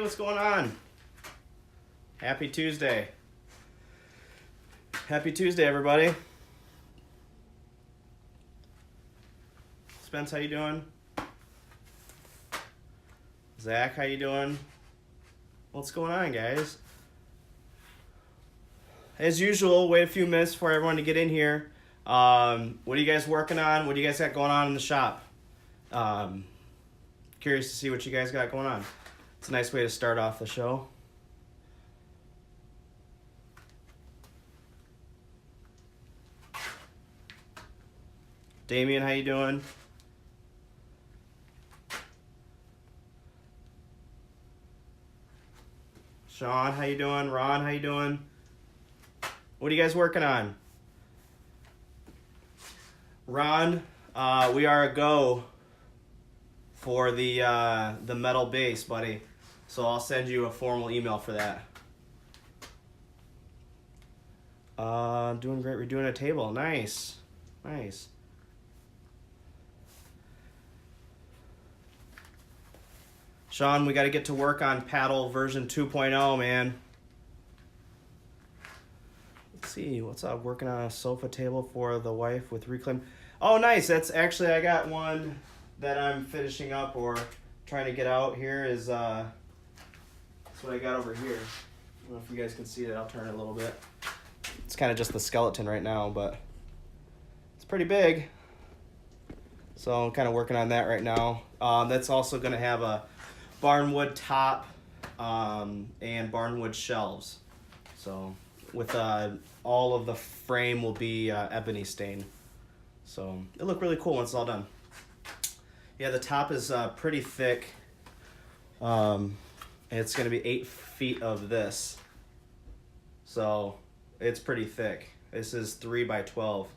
what's going on? Happy Tuesday. Happy Tuesday, everybody. Spence, how you doing? Zach, how you doing? What's going on, guys? As usual, wait a few minutes for everyone to get in here. What are you guys working on? What do you guys got going on in the shop? Curious to see what you guys got going on. It's a nice way to start off the show. Damien, how you doing? Sean, how you doing? Ron, how you doing? What are you guys working on? Ron, we are a go for the metal bass, buddy. So I'll send you a formal email for that. Doing great. We're doing a table. Nice. Nice. Sean, we got to get to work on paddle version 2.0, man. Let's see, what's up? Working on a sofa table for the wife with reclaim. Oh, nice. That's actually, I got one that I'm finishing up or trying to get out here is, that's what I got over here. I don't know if you guys can see it. I'll turn it a little bit. It's kind of just the skeleton right now, but it's pretty big. So I'm kind of working on that right now. That's also going to have a barnwood top and barnwood shelves. So with all of the frame will be ebony stain. So it'll look really cool once it's all done. Yeah, the top is pretty thick. It's going to be 8 feet of this. So it's pretty thick. This is 3 by 12.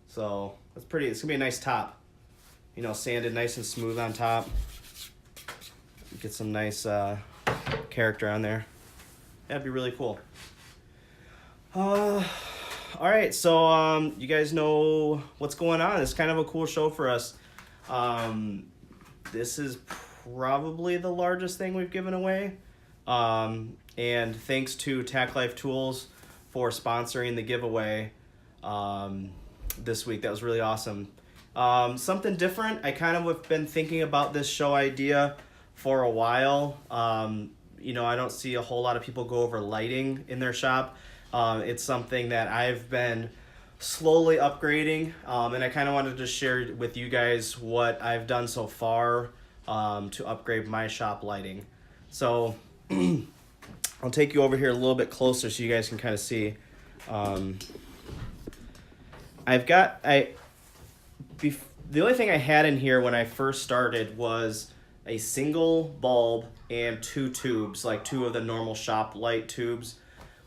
So it's going to be a nice top. You know, sanded nice and smooth on top. Get some nice character on there. That'd be really cool. All right, so you guys know what's going on. It's kind of a cool show for us. This is probably the largest thing we've given away. And thanks to TACKLIFE Tools for sponsoring the giveaway this week. That was really awesome. Something different. I kind of have been thinking about this show idea for a while. You know, I don't see a whole lot of people go over lighting in their shop. It's something that I've been slowly upgrading, and I kind of wanted to share with you guys what I've done so far to upgrade my shop lighting. So I'll take you over here a little bit closer so you guys can kind of see. The only thing I had in here when I first started was a single bulb and 2 tubes, like 2 of the normal shop light tubes.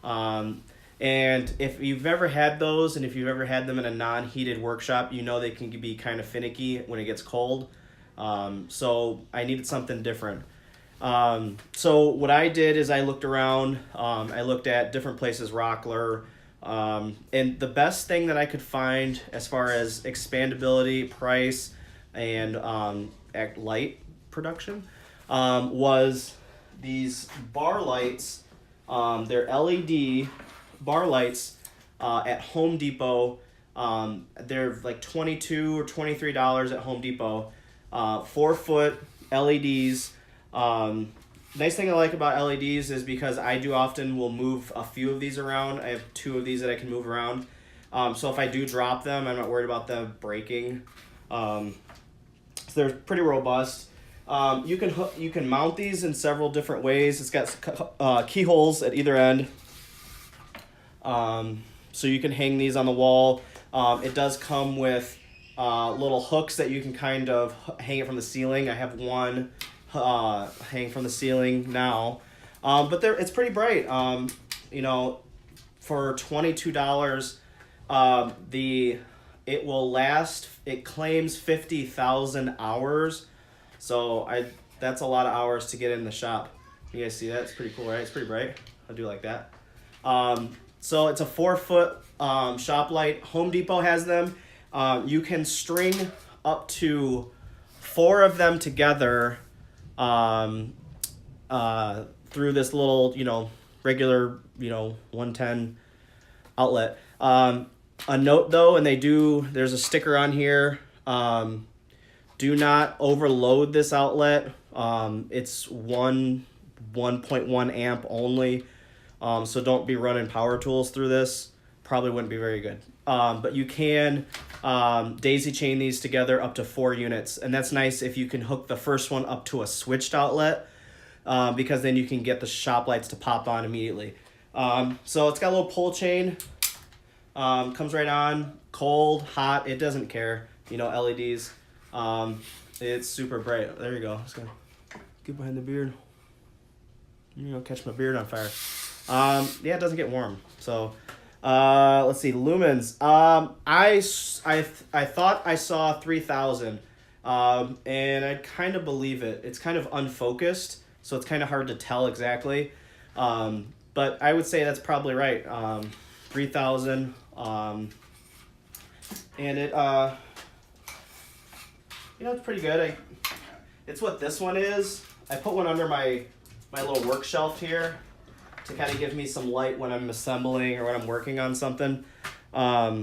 And if you've ever had those, and if you've ever had them in a non-heated workshop, you know they can be kind of finicky when it gets cold. So I needed something different. So what I did is I looked around, I looked at different places, Rockler, and the best thing that I could find as far as expandability, price, and light production was these bar lights. They're LED bar lights at Home Depot. They're like $22 or $23 at Home Depot. 4-foot LEDs. Nice thing I like about LEDs is because I do often will move a few of these around. I have 2 of these that I can move around. So if I do drop them, I'm not worried about them breaking. So they're pretty robust. You can mount these in several different ways. It's got keyholes at either end. So you can hang these on the wall. It does come with little hooks that you can kind of hang it from the ceiling. I have one hang from the ceiling now. But it's pretty bright. You know, for $22, it will last, it claims 50,000 hours. So that's a lot of hours to get in the shop. You guys see that? It's pretty cool, right? It's pretty bright. I do like that. So it's a 4-foot shop light. Home Depot has them. You can string up to 4 of them together through this little, regular, 110 outlet. A note though, and there's a sticker on here. Do not overload this outlet. It's 1.1 amp only. So don't be running power tools through this. Probably wouldn't be very good. But you can daisy chain these together up to 4 units. And that's nice if you can hook the first one up to a switched outlet, because then you can get the shop lights to pop on immediately. So it's got a little pull chain. Comes right on. Cold, hot, it doesn't care. LEDs. It's super bright. There you go. Just gonna get behind the beard. Catch my beard on fire. Yeah, it doesn't get warm. So, let's see, lumens. I thought I saw 3,000, and I kind of believe it. It's kind of unfocused, so it's kind of hard to tell exactly. But I would say that's probably right. 3,000. And it, it's pretty good. It's what this one is. I put one under my little work shelf here to kind of give me some light when I'm assembling or when I'm working on something. Yeah,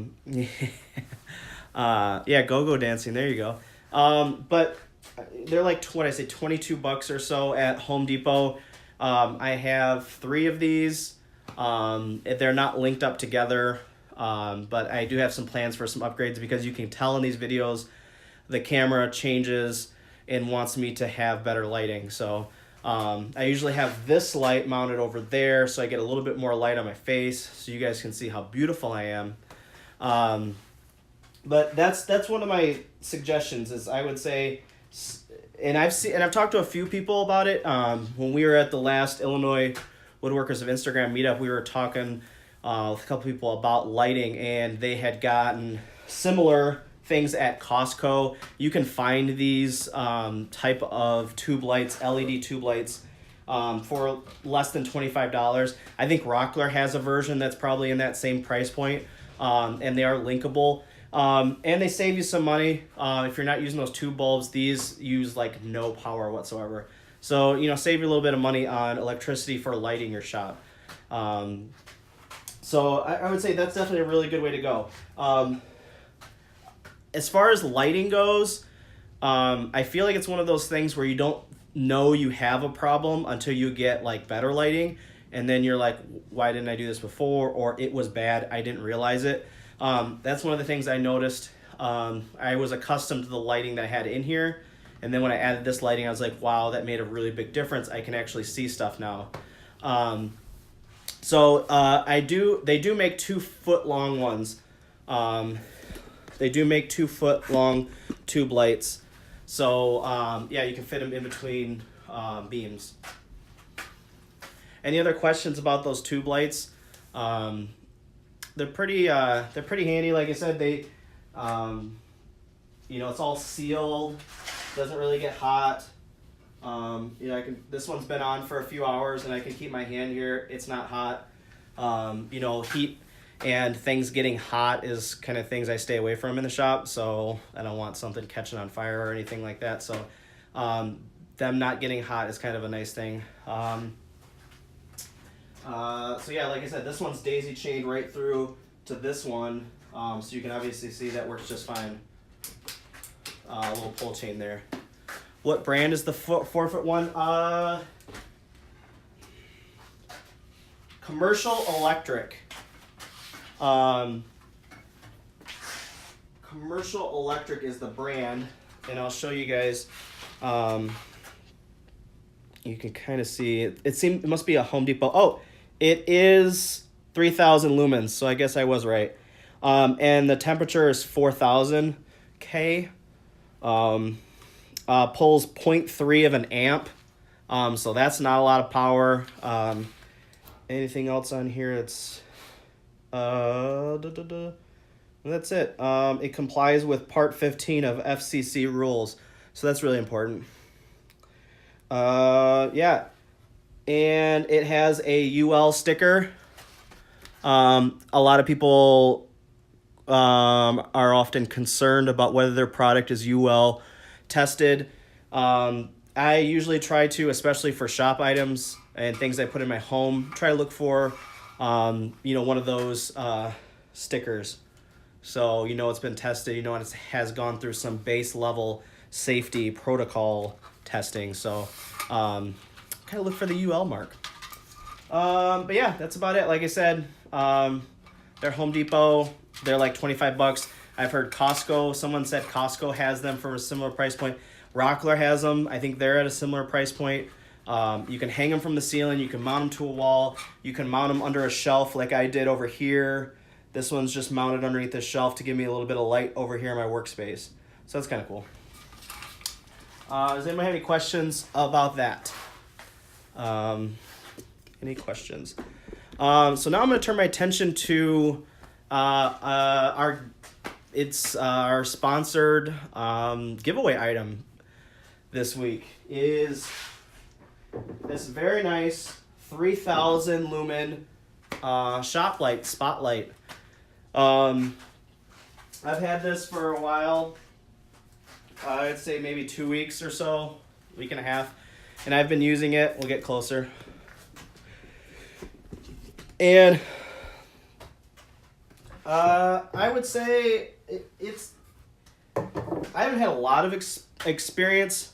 go-go dancing. There you go. But they're like, what I say, $22 or so at Home Depot. I have 3 of these. They're not linked up together, but I do have some plans for some upgrades, because you can tell in these videos the camera changes and wants me to have better lighting. So I usually have this light mounted over there, so I get a little bit more light on my face, so you guys can see how beautiful I am. But that's one of my suggestions. Is I would say, and I've talked to a few people about it. When we were at the last Illinois Woodworkers of Instagram meetup, we were talking with a couple people about lighting, and they had gotten similar things at Costco. You can find these type of tube lights, LED tube lights, for less than $25. I think Rockler has a version that's probably in that same price point, and they are linkable. And they save you some money. If you're not using those tube bulbs, these use like no power whatsoever. So, save you a little bit of money on electricity for lighting your shop. So I would say that's definitely a really good way to go. As far as lighting goes, I feel like it's one of those things where you don't know you have a problem until you get like better lighting, and then you're like, why didn't I do this before? Or it was bad, I didn't realize it. That's one of the things I noticed. I was accustomed to the lighting that I had in here, and then when I added this lighting, I was like, wow, that made a really big difference. I can actually see stuff now. So they do make 2-foot long ones. They do make 2-foot long tube lights. So, yeah, you can fit them in between beams. Any other questions about those tube lights? They're pretty handy. Like I said, they, it's all sealed. Doesn't really get hot. This one's been on for a few hours, and I can keep my hand here. It's not hot. Heat and things getting hot is kind of things I stay away from in the shop, so I don't want something catching on fire or anything like that. So them not getting hot is kind of a nice thing. So yeah, like I said, this one's daisy chained right through to this one, so you can obviously see that works just fine. A little pull chain there. What brand is the 4-foot one? Commercial Electric. Commercial Electric is the brand, and I'll show you guys. You can kind of see it. It must be a Home Depot. Oh, it is 3,000 lumens, so I guess I was right. And the temperature is 4,000 K. Pulls 0.3 of an amp. So that's not a lot of power. Anything else on here? It's that's it. It complies with Part 15 of FCC rules, so that's really important. Yeah, and it has a UL sticker. A lot of people are often concerned about whether their product is UL tested. I usually try to, especially for shop items and things I put in my home, try to look for, one of those stickers. So it's been tested. It has gone through some base level safety protocol testing. So kind of look for the UL mark. But yeah, that's about it. Like I said, they're Home Depot. They're like $25. I've heard Costco. Someone said Costco has them for a similar price point. Rockler has them. I think they're at a similar price point. You can hang them from the ceiling. You can mount them to a wall. You can mount them under a shelf like I did over here. This one's just mounted underneath the shelf to give me a little bit of light over here in my workspace. So that's kind of cool. Does anybody have any questions about that? Any questions? So now I'm going to turn my attention to our sponsored giveaway item this week is this very nice 3000 lumen shop light spotlight. I've had this for a while. I'd say maybe 2 weeks or so, week and a half, and I've been using it. We'll get closer. And I would say I haven't had a lot of experience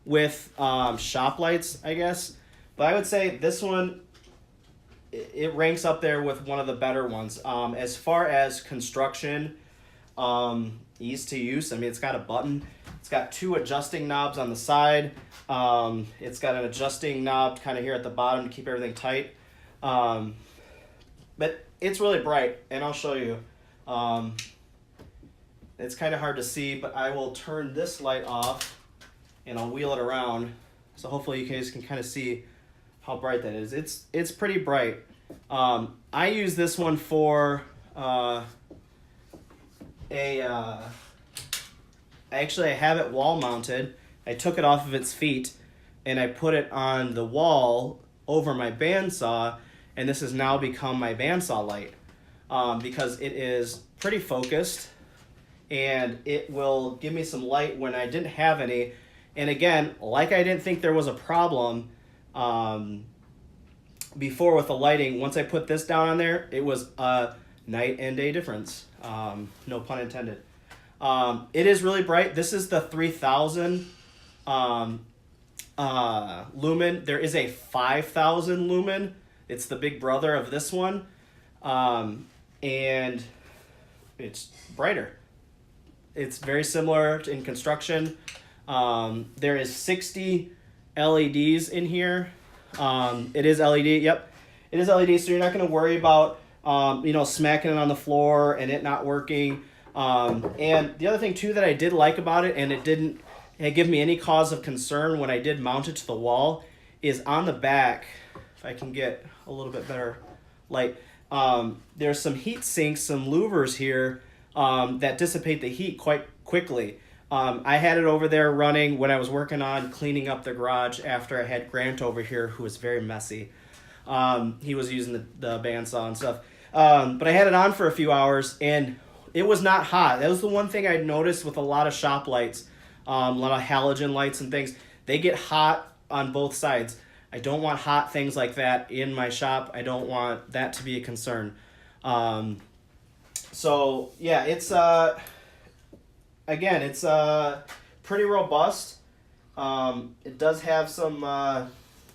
with shop lights, I guess, but I would say this one, it ranks up there with one of the better ones. As far as construction, ease to use, I mean, it's got a button. It's got 2 adjusting knobs on the side. It's got an adjusting knob kind of here at the bottom to keep everything tight. But it's really bright, and I'll show you. It's kind of hard to see, but I will turn this light off, and I'll wheel it around. So hopefully you guys can kind of see how bright that is. It's pretty bright. I use this one for actually I have it wall mounted. I took it off of its feet and I put it on the wall over my bandsaw, and this has now become my bandsaw light because it is pretty focused and it will give me some light when I didn't have any. And again, like I didn't think there was a problem before with the lighting, once I put this down on there, it was a night and day difference. No pun intended. It is really bright. This is the 3000 lumen. There is a 5000 lumen. It's the big brother of this one. And it's brighter. It's very similar in construction. There is 60 LEDs in here. It is LED. Yep. It is LED. So you're not going to worry about, smacking it on the floor and it not working. And the other thing too that I did like about it, and it didn't give me any cause of concern when I did mount it to the wall, is on the back, if I can get a little bit better light, there's some heat sinks, some louvers here that dissipate the heat quite quickly. I had it over there running when I was working on cleaning up the garage after I had Grant over here, who was very messy. He was using the bandsaw and stuff. But I had it on for a few hours, and it was not hot. That was the one thing I noticed with a lot of shop lights, a lot of halogen lights and things. They get hot on both sides. I don't want hot things like that in my shop. I don't want that to be a concern. So yeah, it's again, it's pretty robust. It does have some,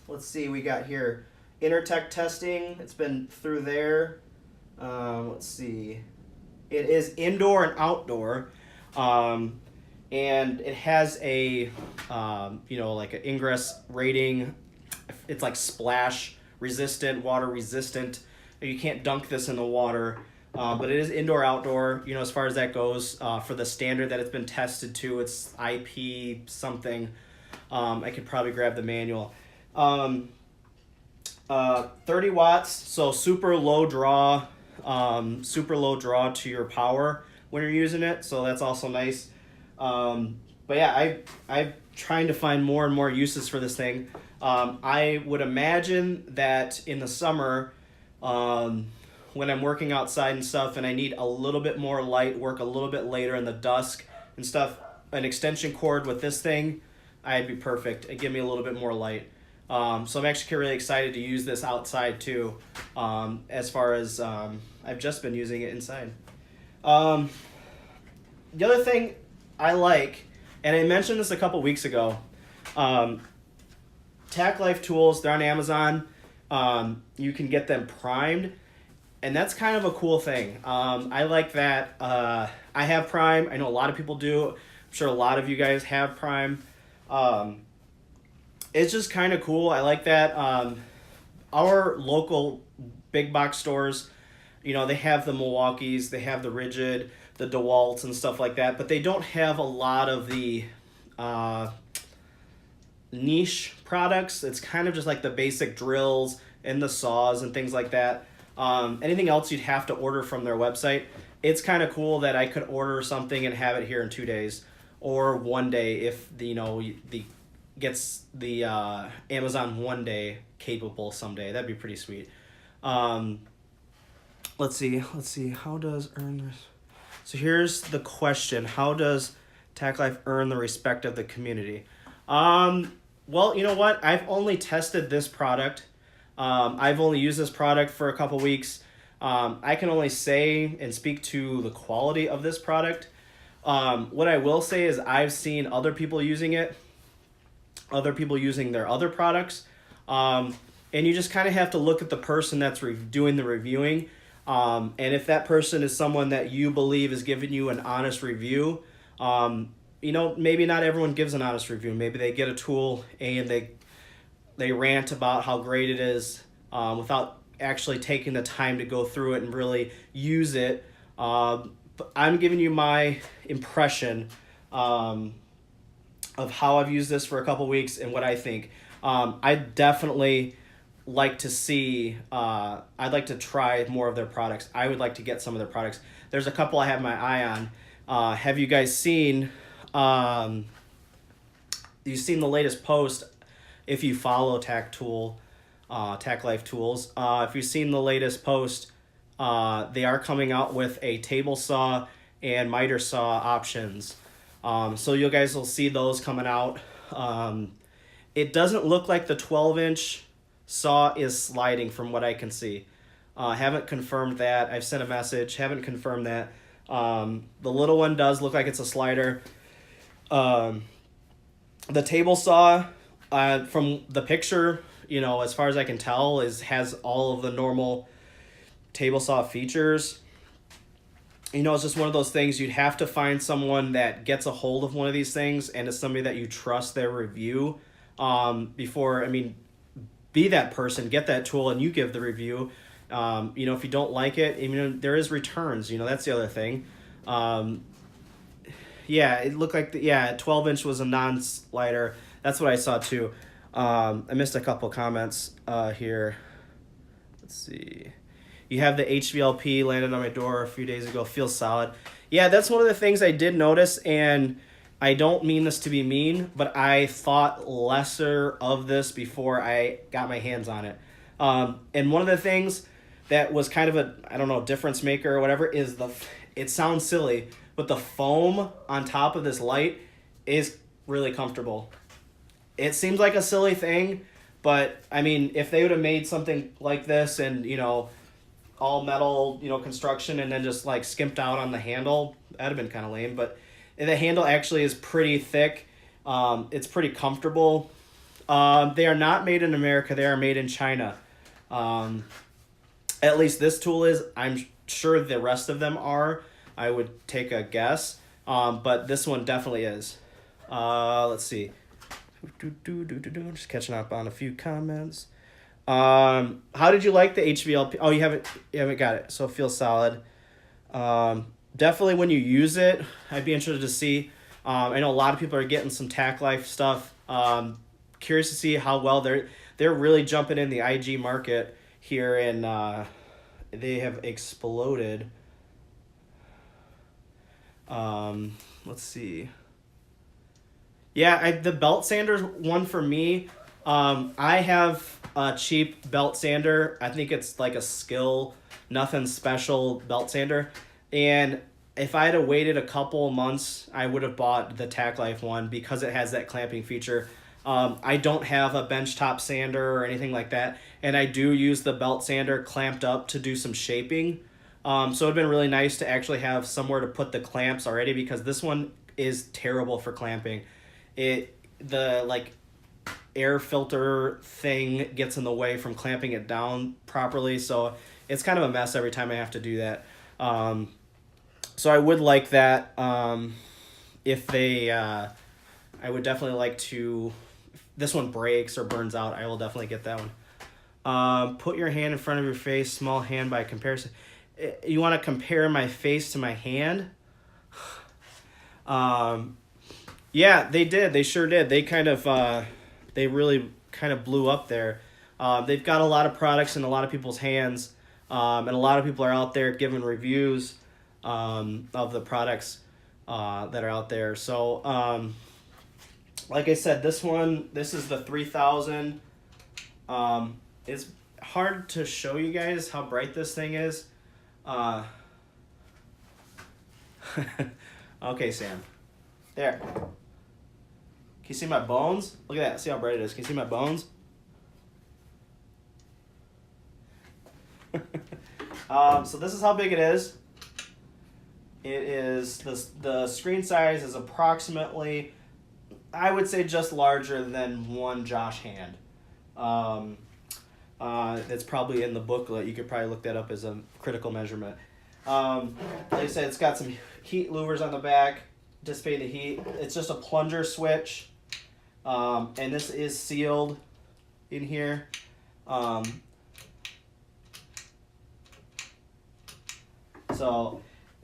let's see, we got here Intertech testing. It's been through there. Let's see. It is indoor and outdoor. And it has a, like an ingress rating. It's like splash resistant, water resistant. You can't dunk this in the water. But it is indoor, outdoor, as far as that goes. For the standard that it's been tested to, it's IP something. I could probably grab the manual. 30 watts, so super low draw to your power when you're using it. So that's also nice. But yeah, I'm trying to find more and more uses for this thing. I would imagine that in the summer, when I'm working outside and stuff and I need a little bit more light, work a little bit later in the dusk and stuff, an extension cord with this thing, I'd be perfect. It'd give me a little bit more light. So I'm actually really excited to use this outside too. As far as I've just been using it inside. The other thing I like, and I mentioned this a couple weeks ago, TACKLIFE tools, they're on Amazon. You can get them primed, and that's kind of a cool thing. I like that. I have Prime. I know a lot of people do. I'm sure a lot of you guys have Prime. It's just kind of cool. I like that. Our local big box stores, you know, they have the Milwaukees, they have the Rigid, the DeWalt's and stuff like that, but they don't have a lot of the niche products. It's kind of just like the basic drills and the saws and things like that. Anything else you'd have to order from their website. It's kind of cool that I could order something and have it here in 2 days or 1 day if the, you know, the gets the Amazon 1 day capable someday. That'd be pretty sweet. Let's see. How does earn this? So here's the question: how does TACKLIFE earn the respect of the community? Well, you know what? I've only tested this product. I've only used this product for a couple weeks. I can only say and speak to the quality of this product. What I will say is I've seen other people using it, other people using their other products, and you just kind of have to look at the person that's doing the reviewing. And if that person is someone that you believe is giving you an honest review, you know, maybe not everyone gives an honest review. Maybe they get a tool and they rant about how great it is without actually taking the time to go through it and really use it. But I'm giving you my impression of how I've used this for a couple weeks and what I think. I definitely like to see, I'd like to try more of their products. I would like to get some of their products. There's a couple I have my eye on. Have you guys seen, you've seen the latest post if you follow TACKLIFE Tools. If you've seen the latest post, they are coming out with a table saw and miter saw options. So you guys will see those coming out. It doesn't look like the 12-inch saw is sliding from what I can see. Haven't confirmed that. I've sent a message. Haven't confirmed that. The little one does look like it's a slider. The table saw, from the picture, you know, as far as I can tell, has all of the normal table saw features. You know, it's just one of those things. You'd have to find someone that gets a hold of one of these things and is somebody that you trust their review before, I mean, be that person, get that tool, and you give the review. You know, if you don't like it, I mean, there is returns. You know, that's the other thing. Yeah, it looked like 12-inch was a non-slider. That's what I saw too. I missed a couple comments here. Let's see. You have the HVLP landed on my door a few days ago. Feels solid. Yeah, that's one of the things I did notice, and I don't mean this to be mean, but I thought lesser of this before I got my hands on it. And one of the things that was kind of a, I don't know, difference maker or whatever is it sounds silly, but the foam on top of this light is really comfortable. It seems like a silly thing, but I mean, if they would have made something like this and, you know, all metal, you know, construction and then just like skimped out on the handle, that'd have been kind of lame. But the handle actually is pretty thick. It's pretty comfortable. They are not made in America. They are made in China. At least this tool is. I'm sure the rest of them are. I would take a guess. But this one definitely is. Let's see. Just catching up on a few comments. How did you like the HVLP? Oh, you haven't got it. So it feels solid. Definitely when you use it, I'd be interested to see. I know a lot of people are getting some TACKLIFE stuff. Curious to see how well they're really jumping in the IG market here, and they have exploded. Let's see. Yeah, the belt sander's one for me. I have a cheap belt sander. I think it's like a Skill, nothing special belt sander. And if I had waited a couple months, I would have bought the TACKLIFE one because it has that clamping feature. I don't have a benchtop sander or anything like that, and I do use the belt sander clamped up to do some shaping. So it'd been really nice to actually have somewhere to put the clamps already, because this one is terrible for clamping. The like air filter thing gets in the way from clamping it down properly, so it's kind of a mess every time I have to do that. So I would like that. If they, I would definitely like to. If this one breaks or burns out, I will definitely get that one. Put your hand in front of your face. Small hand by comparison. You want to compare my face to my hand? Yeah, they did. They sure did. They kind of, they really kind of blew up there. They've got a lot of products in a lot of people's hands, and a lot of people are out there giving reviews of the products that are out there. So, like I said, this is the 3000. It's hard to show you guys how bright this thing is. Okay, Sam. There. Can you see my bones? Look at that. See how bright it is. Can you see my bones? So this is how big it is. It is, the screen size is approximately, I would say, just larger than one Josh hand. It's probably in the booklet. You could probably look that up as a critical measurement. Like I said, it's got some heat louvers on the back, dissipate the heat. It's just a plunger switch, and this is sealed in here. So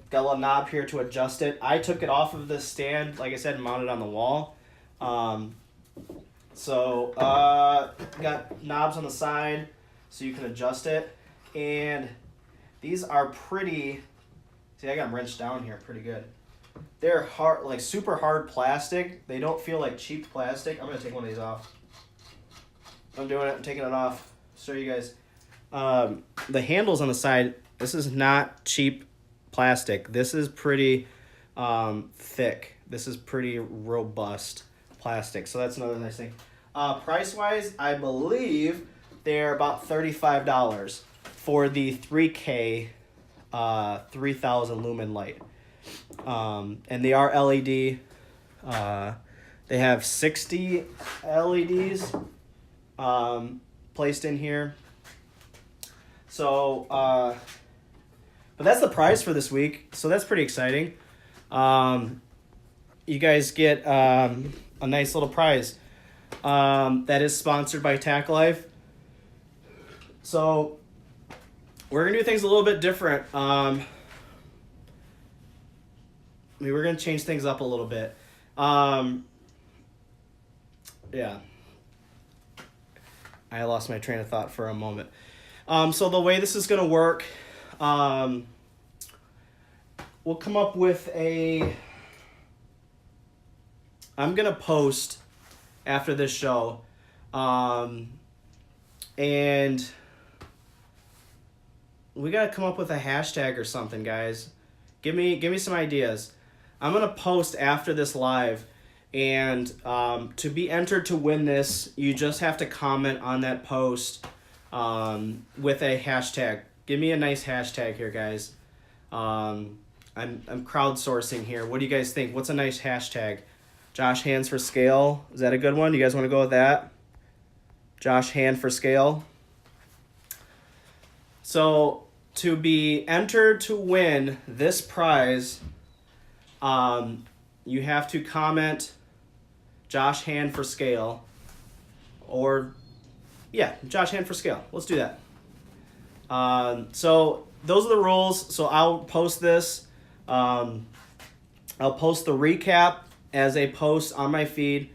got a little knob here to adjust it. I took it off of this stand, like I said, and mounted it on the wall. Got knobs on the side so you can adjust it. And these are pretty, see, I got them wrenched down here pretty good. They're hard, like super hard plastic. They don't feel like cheap plastic. I'm going to take one of these off. I'm doing it. I'm taking it off. Show you guys. The handles on the side, this is not cheap plastic. This is pretty thick. This is pretty robust plastic. So that's another nice thing. Price-wise, I believe they're about $35 for the 3K 3000 lumen light. And they are LED. They have 60 LEDs placed in here. So, but that's the price for this week. So that's pretty exciting. You guys get a nice little prize that is sponsored by TACKLIFE. So we're going to do things a little bit different. We're going to change things up a little bit. Yeah. I lost my train of thought for a moment. So the way this is going to work, we'll come up with I'm going to post after this show, and we got to come up with a hashtag or something, guys. Give me some ideas. I'm going to post after this live, and to be entered to win this, you just have to comment on that post with a hashtag. Give me a nice hashtag here, guys. I'm crowdsourcing here. What do you guys think? What's a nice hashtag? Josh Hands for Scale. Is that a good one? You guys want to go with that? Josh Hand for Scale. So to be entered to win this prize, you have to comment Josh Hand for Scale, or yeah, Josh Hand for Scale. Let's do that. So those are the rules. So I'll post this. I'll post the recap as a post on my feed,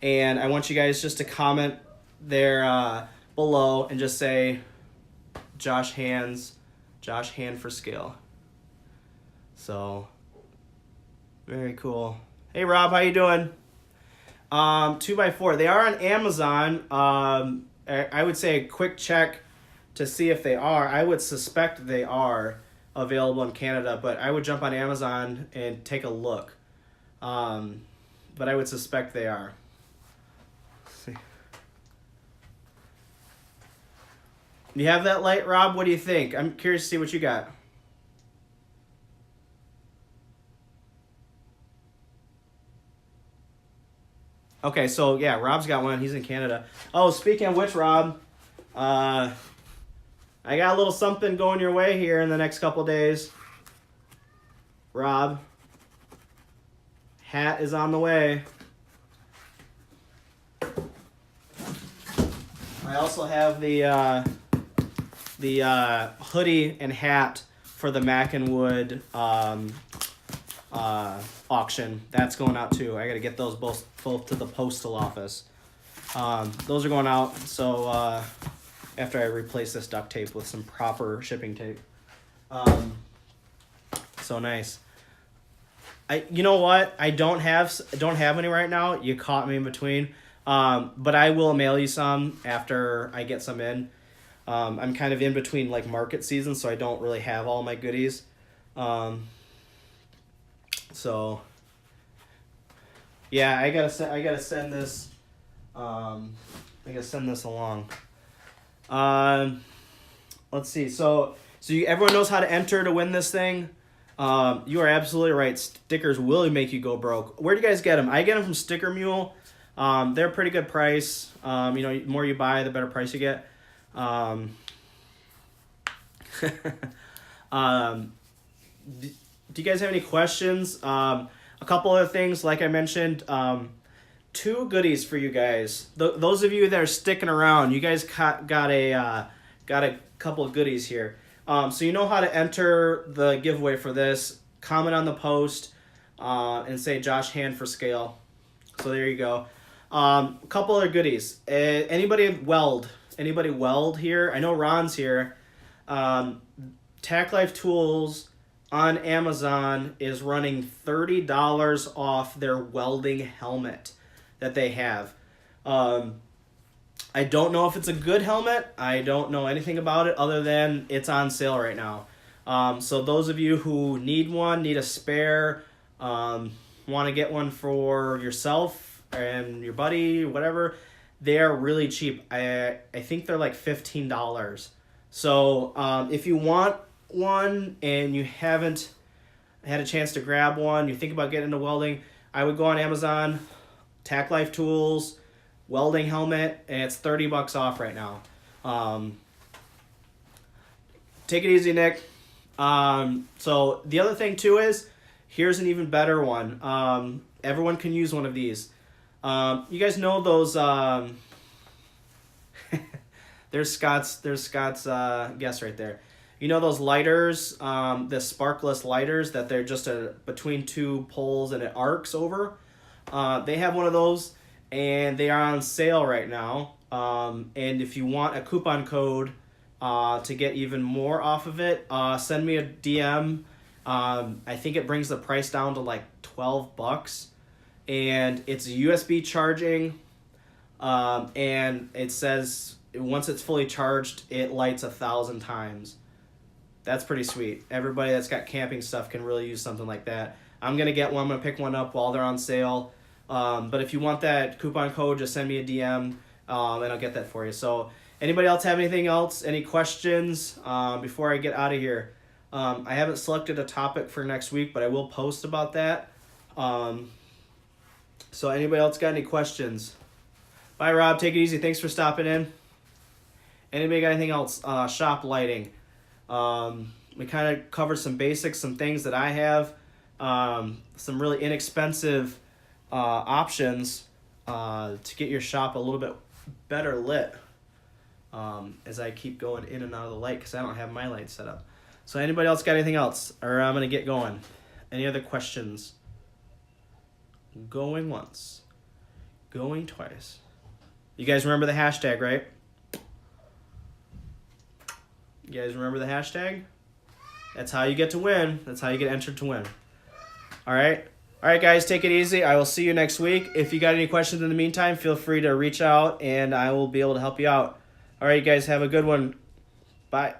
and I want you guys just to comment there below and just say Josh Hand for Scale. So very cool. Hey Rob, how you doing? 2x4. They are on Amazon. I would say a quick check to see if they are. I would suspect they are. available in Canada, but I would jump on Amazon and take a look. But I would suspect they are. Let's see. You have that light, Rob? What do you think? I'm curious to see what you got. Okay, so yeah, Rob's got one. He's in Canada. Oh, speaking of which, Rob, I got a little something going your way here in the next couple days. Rob, hat is on the way. I also have the hoodie and hat for the Mac and Wood auction. That's going out too. I got to get those both to the postal office. Those are going out. So after I replace this duct tape with some proper shipping tape. So nice. You know what? I don't have any right now. You caught me in between. But I will mail you some after I get some in. I'm kind of in between like market seasons, so I don't really have all my goodies. So yeah, I gotta send this. I gotta send this along. Let's see. So everyone knows how to enter to win this thing. You are absolutely right. Stickers will make you go broke. Where do you guys get them? I get them from Sticker Mule. They're a pretty good price. The more you buy, the better price you get. Do you guys have any questions? A couple other things, like I mentioned, 2 goodies for you guys. Those of you that are sticking around, you guys got a couple of goodies here. So you know how to enter the giveaway for this. Comment on the post and say Josh Hand for Scale. So there you go. A couple other goodies. Anybody weld here? I know Ron's here. TACKLIFE Tools on Amazon is running $30 off their welding helmet that they have. I don't know if it's a good helmet. I don't know anything about it other than it's on sale right now. So those of you who need a spare, want to get one for yourself and your buddy, whatever, they are really cheap. I think they're like $15. So if you want one and you haven't had a chance to grab one, you think about getting into welding, I would go on Amazon, TACKLIFE Tools, welding helmet, and it's $30 off right now. Take it easy, Nick. So the other thing too is, here's an even better one. Everyone can use one of these. You guys know those, there's Scott's guess right there. You know those lighters, the sparkless lighters that they're just between 2 poles and it arcs over? They have one of those, and they are on sale right now. And if you want a coupon code to get even more off of it, send me a DM. I think it brings the price down to like $12, and it's USB charging. And it says once it's fully charged, it lights 1,000 times. That's pretty sweet. Everybody that's got camping stuff can really use something like that. I'm gonna get one. I'm gonna pick one up while they're on sale. But if you want that coupon code, just send me a DM, and I'll get that for you. So anybody else have anything else? Any questions before I get out of here? I haven't selected a topic for next week, but I will post about that. So anybody else got any questions? Bye, Rob. Take it easy. Thanks for stopping in. Anybody got anything else? Shop lighting. We kind of covered some basics, some things that I have. Some really inexpensive options to get your shop a little bit better lit as I keep going in and out of the light because I don't have my light set up. So anybody else got anything else? Or I'm going to get going. Any other questions? Going once. Going twice. You guys remember the hashtag, right? You guys remember the hashtag? That's how you get to win. That's how you get entered to win. All right? All right, guys, take it easy. I will see you next week. If you got any questions in the meantime, feel free to reach out, and I will be able to help you out. All right, you guys, have a good one. Bye.